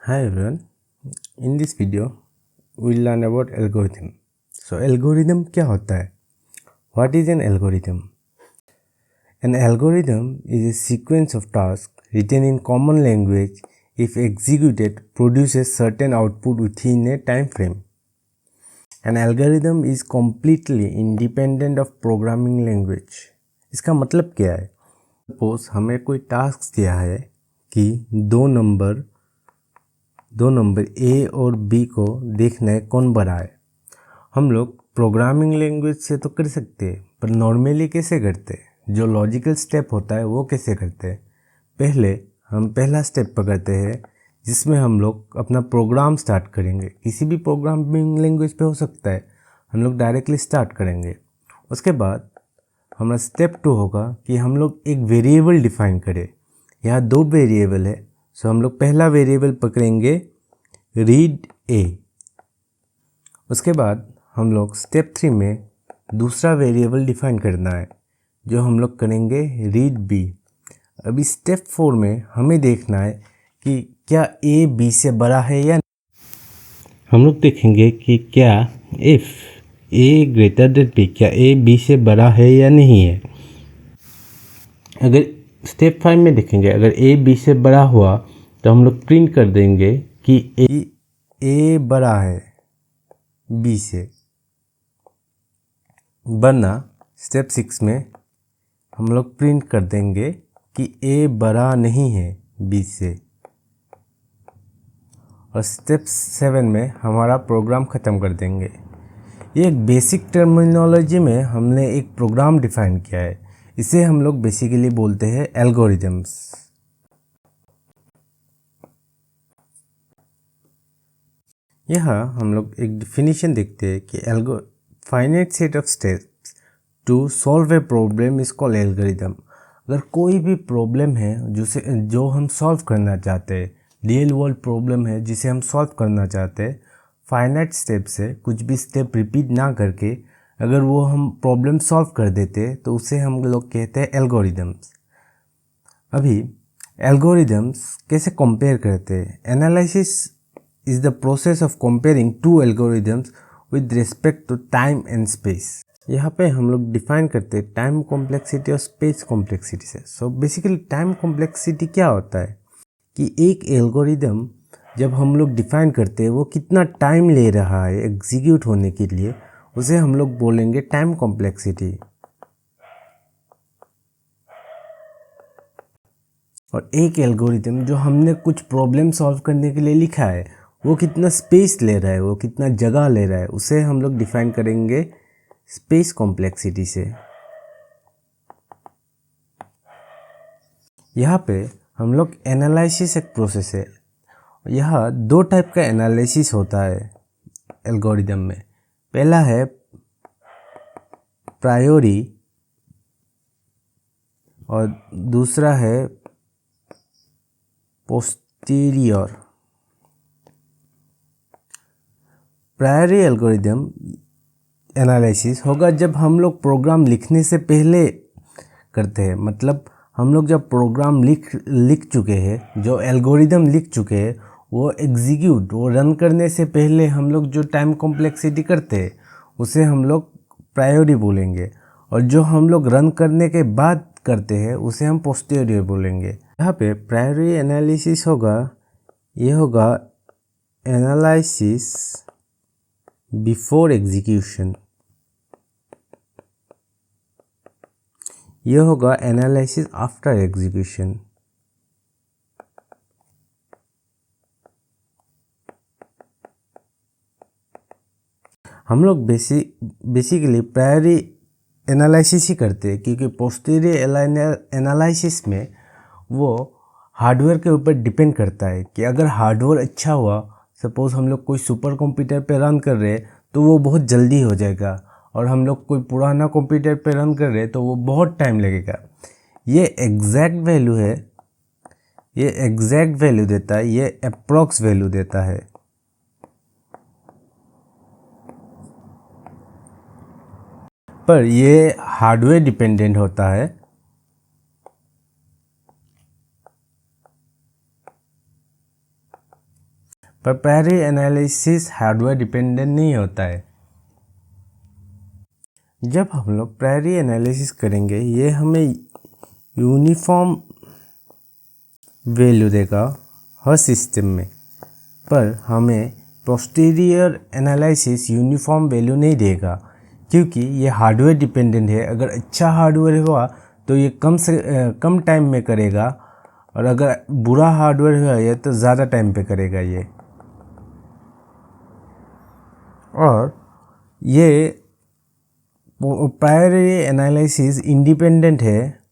Hi everyone, in this video we'll learn about algorithm. So algorithm क्या होता है? What is an algorithm? An algorithm is a sequence of tasks written in common language if executed produces certain output within a time frame. An algorithm is completely independent of programming language. इसका मतलब क्या है? Suppose हमें कोई task दिया है कि दो नंबर ए और बी को देखना है कौन बड़ा है। हम लोग प्रोग्रामिंग लैंग्वेज से तो कर सकते हैं, पर नॉर्मली कैसे करते हैं? जो लॉजिकल स्टेप होता है वो कैसे करते हैं? पहले हम पहला स्टेप पकड़ते हैं जिसमें हम लोग अपना प्रोग्राम स्टार्ट करेंगे। किसी भी प्रोग्रामिंग लैंग्वेज पे हो सकता है, हम लोग डायरेक्टली स्टार्ट करेंगे। उसके बाद हमारा स्टेप 2 होगा कि हम लोग एक वेरिएबल डिफाइन करें। यहाँ दो वेरिएबल है, सो हम लोग पहला वेरिएबल पकड़ेंगे रीड ए। उसके बाद हम लोग स्टेप 3 में दूसरा वेरिएबल डिफाइन करना है जो हम लोग करेंगे रीड बी। अभी स्टेप 4 में हमें देखना है कि क्या ए बी से बड़ा है या नहीं। हम लोग देखेंगे कि क्या if A greater than B, क्या ए बी से बड़ा है या नहीं है। अगर स्टेप 5 में देखेंगे अगर ए बी से बड़ा हुआ तो हम लोग प्रिंट कर देंगे कि ए बड़ा है बी से, वरना स्टेप 6 में हम लोग प्रिंट कर देंगे कि ए बड़ा नहीं है बी से। और स्टेप 7 में हमारा प्रोग्राम ख़त्म कर देंगे। ये एक बेसिक टर्मिनोलॉजी में हमने एक प्रोग्राम डिफाइन किया है। इसे हम लोग बेसिकली बोलते हैं एल्गोरिदम्स। यहाँ हम लोग एक डिफिनीशन देखते हैं कि finite set of steps to solve a problem is called algorithm. अगर कोई भी प्रॉब्लम है जो हम सॉल्व करना चाहते हैं, रियल वर्ल्ड प्रॉब्लम है जिसे हम सॉल्व करना चाहते हैं, फाइनाइट स्टेप से कुछ भी स्टेप रिपीट ना करके अगर वो हम प्रॉब्लम सॉल्व कर देते तो उसे हम लोग कहते हैं एल्गोरिदम्स। अभी एल्गोरिदम्स कैसे कंपेयर करते हैं? Analysis is the process of comparing two algorithms with respect to time and space। यहाँ पे हम लोग डिफाइन करते हैं टाइम कॉम्प्लेक्सिटी और स्पेस कॉम्प्लेक्सिटी से। सो बेसिकली टाइम कॉम्प्लेक्सिटी क्या होता है कि एक एल्गोरिदम जब हम लोग डिफाइन करते हैं वो कितना टाइम ले रहा है एग्जीक्यूट होने के लिए, उसे हम लोग बोलेंगे टाइम कॉम्प्लेक्सिटी। और एक एल्गोरिदम जो हमने कुछ प्रॉब्लम सॉल्व करने के लिए लिखा है वो कितना स्पेस ले रहा है, वो कितना जगह ले रहा है, उसे हम लोग डिफाइन करेंगे स्पेस कॉम्प्लेक्सिटी से। यहाँ पे हम लोग एनालिसिस एक प्रोसेस है। यहाँ दो टाइप का एनालिसिस होता है एल्गोरिदम में। पहला है प्रायोरी और दूसरा है पोस्टीरियर। प्रायोरी एल्गोरिदम एनालिसिस होगा जब हम लोग प्रोग्राम लिखने से पहले करते हैं। मतलब हम लोग जब प्रोग्राम लिख चुके हैं, जो एल्गोरिदम लिख चुके हैं, वो रन करने से पहले हम लोग जो टाइम कॉम्प्लेक्सिटी करते हैं उसे हम लोग प्रायोरी बोलेंगे। और जो हम लोग रन करने के बाद करते हैं उसे हम पोस्टीरियर बोलेंगे। यहाँ पे प्रायोरी एनालिसिस होगा, ये होगा एनालिसिस बिफोर एग्जीक्यूशन, ये होगा एनालिसिस आफ्टर एग्जीक्यूशन। हम लोग बेसिकली प्रायोरी एनालिसिस ही करते हैं, क्योंकि पोस्टीरियर एनालिसिस में वो हार्डवेयर के ऊपर डिपेंड करता है कि अगर हार्डवेयर अच्छा हुआ, सपोज़ हम लोग कोई सुपर कंप्यूटर पे रन कर रहे हैं तो वो बहुत जल्दी हो जाएगा, और हम लोग कोई पुराना कंप्यूटर पे रन कर रहे हैं तो वो बहुत टाइम लगेगा। ये एग्जैक्ट वैल्यू है, ये एग्जैक्ट वैल्यू देता है, ये अप्रॉक्स वैल्यू देता है। पर ये हार्डवेयर डिपेंडेंट होता है। पर प्रायरी एनालिसिस हार्डवेयर डिपेंडेंट नहीं होता है। जब हम लोग प्रायरी एनालिसिस करेंगे ये हमें यूनिफॉर्म वैल्यू देगा हर सिस्टम में, पर हमें पोस्टीरियर एनालिसिस यूनिफॉर्म वैल्यू नहीं देगा, क्योंकि ये हार्डवेयर डिपेंडेंट है। अगर अच्छा हार्डवेयर हुआ तो ये कम टाइम में करेगा, और अगर बुरा हार्डवेयर हुआ ये तो ज़्यादा टाइम पे करेगा ये। और ये प्रायरी एनालिसिस इंडिपेंडेंट है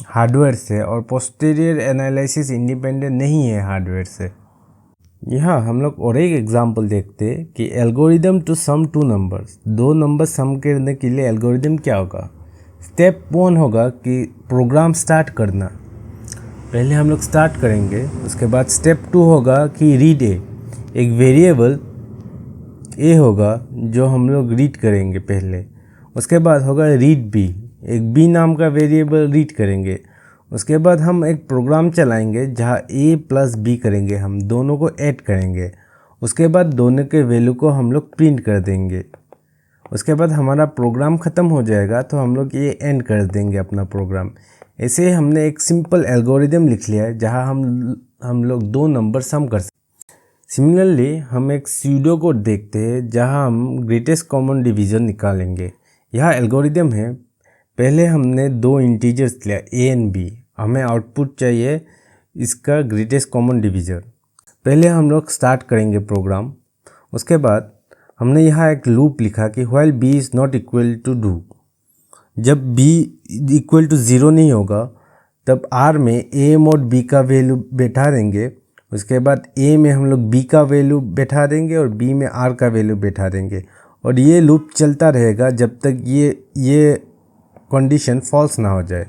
हार्डवेयर से, और पोस्टीरियर एनालिसिस इंडिपेंडेंट नहीं है हार्डवेयर से। यहाँ हम लोग और एक एग्जांपल देखते हैं कि algorithm to sum two numbers, दो नंबर सम करने के लिए एल्गोरिदम क्या होगा। स्टेप 1 होगा कि प्रोग्राम स्टार्ट करना, पहले हम लोग स्टार्ट करेंगे। उसके बाद स्टेप 2 होगा कि रीड ए, एक वेरिएबल ए होगा जो हम लोग रीड करेंगे पहले। उसके बाद होगा रीड बी, एक बी नाम का वेरिएबल रीड करेंगे। उसके बाद हम एक प्रोग्राम चलाएंगे जहाँ ए प्लस बी करेंगे, हम दोनों को ऐड करेंगे। उसके बाद दोनों के वैल्यू को हम लोग प्रिंट कर देंगे। उसके बाद हमारा प्रोग्राम ख़त्म हो जाएगा तो हम लोग ये एंड कर देंगे अपना प्रोग्राम। ऐसे हमने एक सिंपल एल्गोरिदम लिख लिया है जहाँ हम लोग दो नंबर सम कर सकते। सिमिलरली हम एक स्यूडो कोड देखते हैं जहाँ हम ग्रेटेस्ट कॉमन डिवीज़न निकालेंगे। यह एल्गोरिदम है। पहले हमने दो इंटीजर्स लिया ए एंड बी, हमें आउटपुट चाहिए इसका ग्रेटेस्ट कॉमन डिवीज़र। पहले हम लोग स्टार्ट करेंगे प्रोग्राम। उसके बाद हमने यहाँ एक लूप लिखा कि while B is not equal to do, जब बी इक्वल टू 0 नहीं होगा तब आर में ए मोड बी का वैल्यू बैठा देंगे। उसके बाद ए में हम लोग बी का वैल्यू बैठा देंगे और बी में आर का वैल्यू बैठा देंगे, और ये लूप चलता रहेगा जब तक ये कंडीशन फॉल्स ना हो जाए।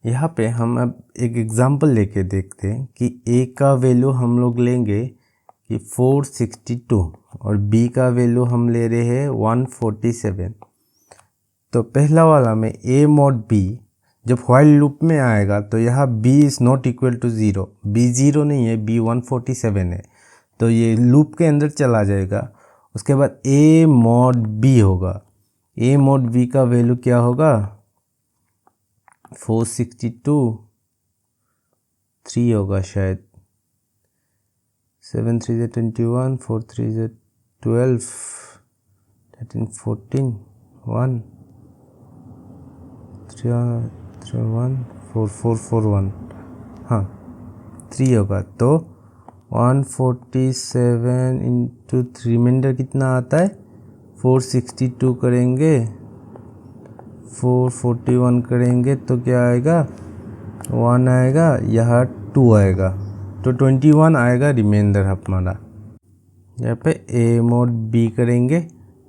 यहाँ पे हम अब एक एग्जांपल लेके देखते हैं कि ए का वैल्यू हम लोग लेंगे कि 462 और बी का वैल्यू हम ले रहे हैं 147। तो पहला वाला में ए मॉड बी जब व्हाइल लूप में आएगा तो यहाँ b is not equal to 0, b 0 नहीं है, b 147 है, तो ये लूप के अंदर चला जाएगा। उसके बाद a मॉड b होगा, a मॉड b का वैल्यू क्या होगा 462 3 होगा शायद, 7 3 21, 4 3 12, 13 14 1 3 1 4 4 4 1, हाँ 3 होगा। तो 147 इंटू रिमाइंडर कितना आता है 462 करेंगे, 441 करेंगे तो क्या आएगा 1 आएगा, यहाँ 2 आएगा, तो 21 आएगा रिमाइंडर हमारा। यहाँ पे ए मोड बी करेंगे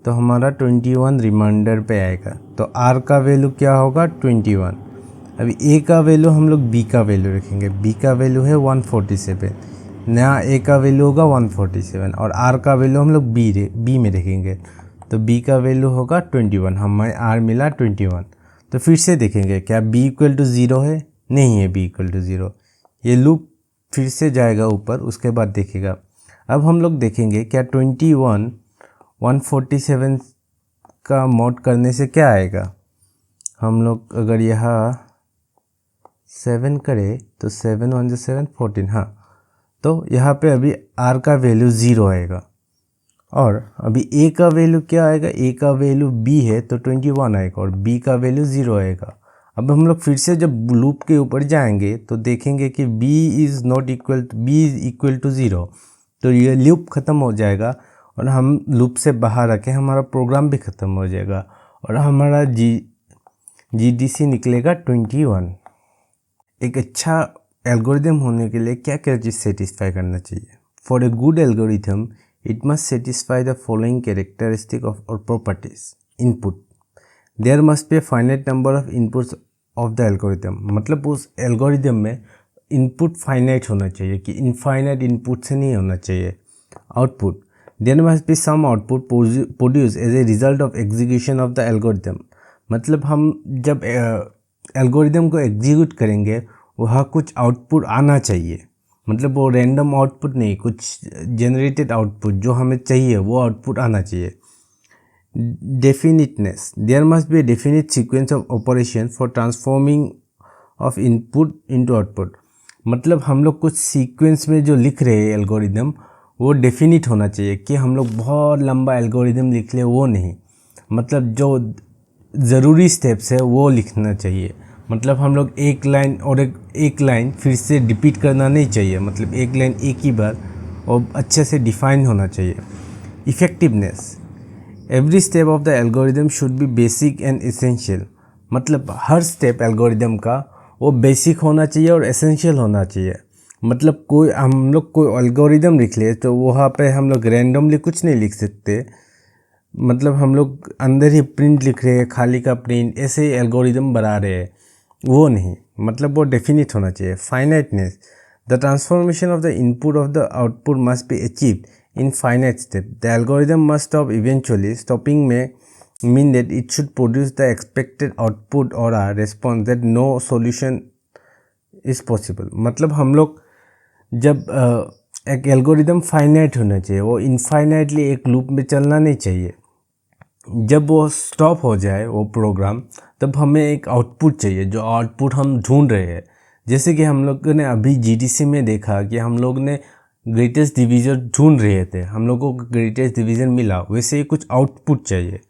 तो हमारा 21 रिमाइंडर पे आएगा। तो आर का वैल्यू क्या होगा 21। अभी ए का वैल्यू हम लोग बी का वैल्यू रखेंगे, बी का वैल्यू है 147, नया ए का वैल्यू होगा 147, और आर का वैल्यू हम लोग बी में रखेंगे, तो बी का वैल्यू होगा 21, हमें आर मिला 21। तो फिर से देखेंगे क्या बी इक्वल टू 0 है, नहीं है बी इक्वल टू 0, ये लूप फिर से जाएगा ऊपर, उसके बाद देखेगा। अब हम लोग देखेंगे क्या 21 147 का मॉड करने से क्या आएगा। हम लोग अगर यहाँ 7 करें तो 7 1 7 14, हाँ, तो यहाँ पे अभी आर का वैल्यू 0 आएगा, और अभी ए का वैल्यू क्या आएगा, ए का वैल्यू बी है तो 21 आएगा, और बी का वैल्यू 0 आएगा। अब हम लोग फिर से जब लूप के ऊपर जाएंगे तो देखेंगे कि b is not equal to b is equal to 0, तो ये लूप ख़त्म हो जाएगा और हम लूप से बाहर आके हमारा प्रोग्राम भी ख़त्म हो जाएगा, और हमारा GDC निकलेगा 21। एक अच्छा एल्गोरिदम होने के लिए क्या क्या चीज़ सेटिस्फाई करना चाहिए। For a good algorithm it must satisfy the following characteristic of और properties. Input, there must be a finite number of inputs of the algorithm, मतलब उस एल्गोरिथम में इनपुट फाइनाइट होना चाहिए कि इनफाइनाइट इनपुट से नहीं होना चाहिए। Output, there must be some output produce as a result of execution of the algorithm, मतलब हम जब एल्गोरिथम को एग्जीक्यूट करेंगे वहाँ कुछ आउटपुट आना चाहिए। मतलब वो रैंडम आउटपुट नहीं, कुछ जनरेटेड आउटपुट जो हमें चाहिए वो आउटपुट आना चाहिए। Definiteness, there must be a definite sequence of operation for transforming of input into output. मतलब हम लोग कुछ सीक्वेंस में जो लिख रहे हैं एल्गोरिदम, वो डेफिनिट होना चाहिए कि हम लोग बहुत लंबा एल्गोरिदम लिख ले, वो नहीं। मतलब जो ज़रूरी स्टेप्स है वो लिखना चाहिए। मतलब हम लोग एक लाइन और एक लाइन फिर से रिपीट करना नहीं चाहिए, मतलब एक लाइन एक ही बार और अच्छे से डिफाइन होना चाहिए। Effectiveness, every step of the algorithm should be basic and essential. मतलब हर स्टेप एल्गोरिदम का वो बेसिक होना चाहिए और एसेंशियल होना चाहिए। मतलब कोई हम लोग कोई एल्गोरिदम लिख ले तो वहाँ पे हम लोग रैंडमली कुछ नहीं लिख सकते। मतलब हम लोग अंदर ही प्रिंट लिख रहे हैं, खाली का प्रिंट, ऐसे ही एल्गोरिदम बना रहे हैं, वो नहीं। मतलब वो डेफिनिट होना चाहिए। Finiteness, the transformation of the input of the output must be achieved in finite step. The algorithm must stop eventually. Stopping में mean that it should produce the expected output or a response that no solution is possible। मतलब हम लोग जब एक algorithm finite होना चाहिए, वो infinitely एक लूप में चलना नहीं चाहिए। जब वो स्टॉप हो जाए वो प्रोग्राम, तब हमें एक आउटपुट चाहिए, जो आउटपुट हम ढूंढ रहे हैं। जैसे कि हम लोग ने अभी जीडीसी में देखा कि हम लोग ने ग्रेटेस्ट डिवीज़न ढूंढ रहे थे, हम लोगों को ग्रेटेस्ट डिवीज़न मिला, वैसे ही कुछ आउटपुट चाहिए।